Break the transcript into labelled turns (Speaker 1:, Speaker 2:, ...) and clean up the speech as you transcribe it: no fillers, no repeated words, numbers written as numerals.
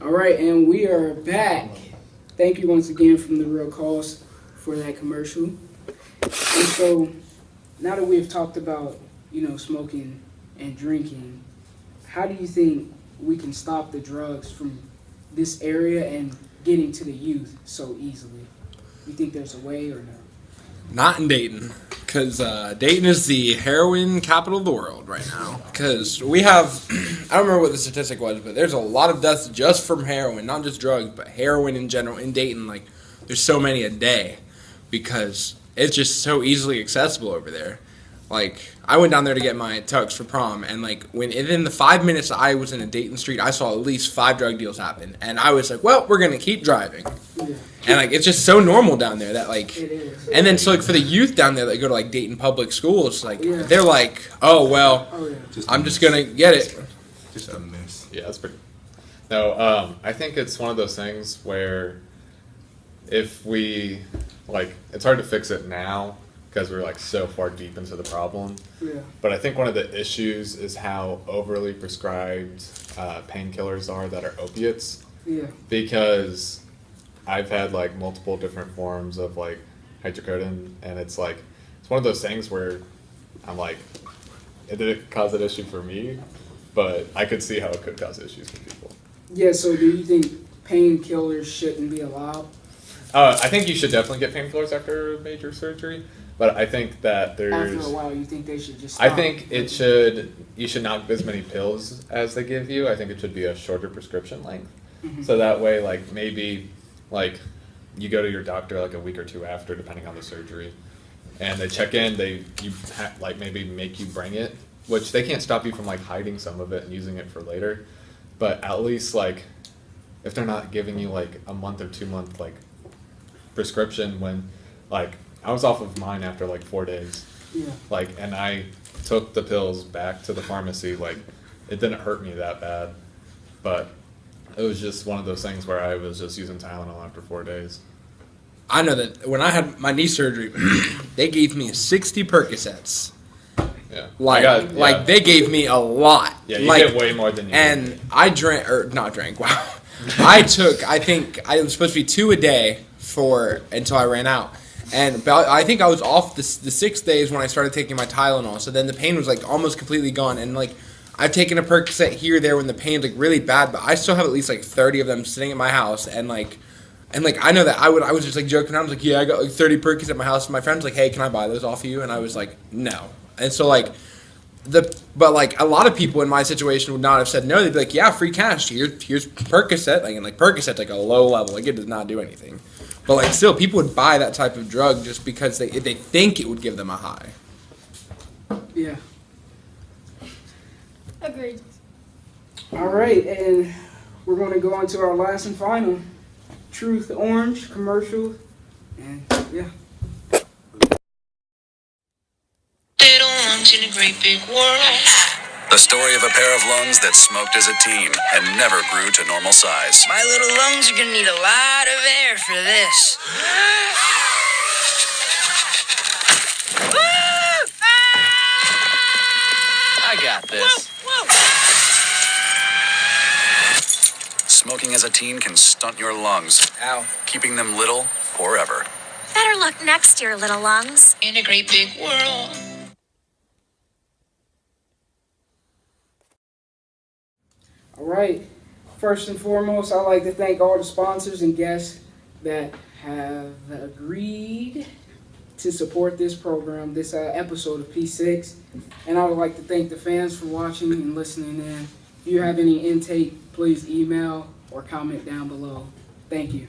Speaker 1: All right, and we are back. Thank you once again from The Real Cause for that commercial. And so, now that we've talked about, smoking and drinking, how do you think we can stop the drugs from this area and getting to the youth so easily? You think there's a way or no?
Speaker 2: Not in Dayton, because Dayton is the heroin capital of the world right now. Because we have, I don't remember what the statistic was, but there's a lot of deaths just from heroin, not just drugs, but heroin in general in Dayton. Like, there's so many a day because it's just so easily accessible over there. Like, I went down there to get my tux for prom, and within the 5 minutes I was in a Dayton street, I saw at least 5 drug deals happen, and I was like, well, we're gonna keep driving. Yeah. And it's just so normal down there that it is. And then so for the youth down there that go to Dayton public schools, they're like, oh well, I'm just gonna get it.
Speaker 3: Just a miss.
Speaker 4: Yeah, that's pretty. No, I think it's one of those things where if we it's hard to fix it now because we're so far deep into the problem.
Speaker 1: Yeah.
Speaker 4: But I think one of the issues is how overly prescribed painkillers are that are opiates.
Speaker 1: Yeah.
Speaker 4: Because I've had multiple different forms of hydrocodone, and it's one of those things where I'm it didn't cause an issue for me, but I could see how it could cause issues for people.
Speaker 1: Yeah. So do you think painkillers shouldn't be allowed?
Speaker 4: I think you should definitely get painkillers after major surgery, but I think that there's...
Speaker 1: After a while, you think they should just stop?
Speaker 4: I think you should not give as many pills as they give you. I think it should be a shorter prescription length. Mm-hmm. So that way, maybe, you go to your doctor a week or two after, depending on the surgery, and they check in, maybe make you bring it, which they can't stop you from, hiding some of it and using it for later, but at least, if they're not giving you, a month or 2 month, prescription when I was off of mine after 4 days.
Speaker 1: Yeah.
Speaker 4: And I took the pills back to the pharmacy. It didn't hurt me that bad, but it was just one of those things where I was just using Tylenol after 4 days.
Speaker 2: I know that when I had my knee surgery, they gave me 60 Percocets.
Speaker 4: Yeah.
Speaker 2: They gave me a lot.
Speaker 4: Yeah, you get way more than you
Speaker 2: And
Speaker 4: need.
Speaker 2: I drank, wow. I think I was supposed to be 2 a day until I ran out. And I think I was off the 6 days when I started taking my Tylenol. So then the pain was almost completely gone. And I've taken a Percocet here or there when the pain's really bad, but I still have at least 30 of them sitting at my house. And I know that I was just joking around. I was yeah, I got 30 Percocets at my house. And my friend's hey, can I buy those off you? And I was no. And so but a lot of people in my situation would not have said no. They'd be yeah, free cash. Here's Percocet. And Percocet's a low level. It does not do anything. But still, people would buy that type of drug just because they think it would give them a high.
Speaker 1: Yeah.
Speaker 5: Agreed.
Speaker 1: All right, and we're going to go on to our last and final Truth Orange commercial. And yeah.
Speaker 6: Little lungs in a great big world.
Speaker 7: The story of a pair of lungs that smoked as a teen and never grew to normal size.
Speaker 6: My little lungs are gonna need a lot of air for this.
Speaker 7: I got this. Smoking as a teen can stunt your lungs, keeping them little forever.
Speaker 5: Better look next year, little lungs.
Speaker 6: In a great big world.
Speaker 1: All right. First and foremost, I'd like to thank all the sponsors and guests that have agreed to support this program, this episode of P6. And I would like to thank the fans for watching and listening in. If you have any intake, please email or comment down below. Thank you.